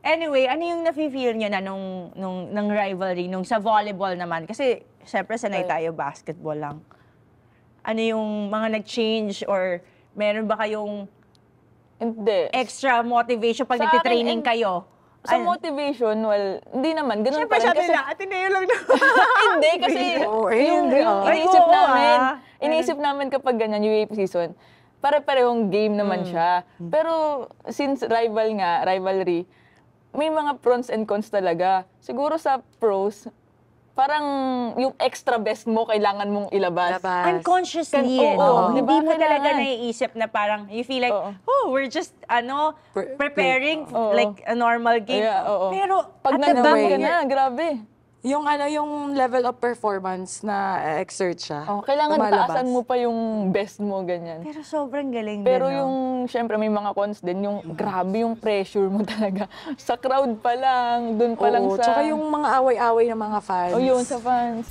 Anyway, ano yung nafe-feel nyo na nung rivalry, nung sa volleyball naman? Kasi, syempre, sanay tayo, basketball lang. Ano yung mga nag-change or meron ba kayong extra motivation pag nagtitraining kayo? Sa motivation, well, hindi naman. Ganun Siyempre, pa rin. sabi Kasi, na, Ateneo lang na. hindi, kasi yung iniisip namin kapag ganyan, UAP season, pare-parehong game naman siya. Pero, since rivalry, may mga pros and cons talaga. Siguro sa pros, parang yung extra best mo, kailangan mong ilabas. Unconsciously, hindi mo talaga naiisip na parang, you feel like, we're just, preparing like a normal game. Pero, pag nag-down ka na, grabe. Yung level of performance na exert siya. Kailangan taasan mo pa yung best mo, ganyan. Pero sobrang galing Pero yung, syempre may mga cons din, yung grabe yung pressure mo talaga. Sa crowd pa lang, dun pa lang sa... Tsaka yung mga away-away ng mga fans. Yun, sa fans.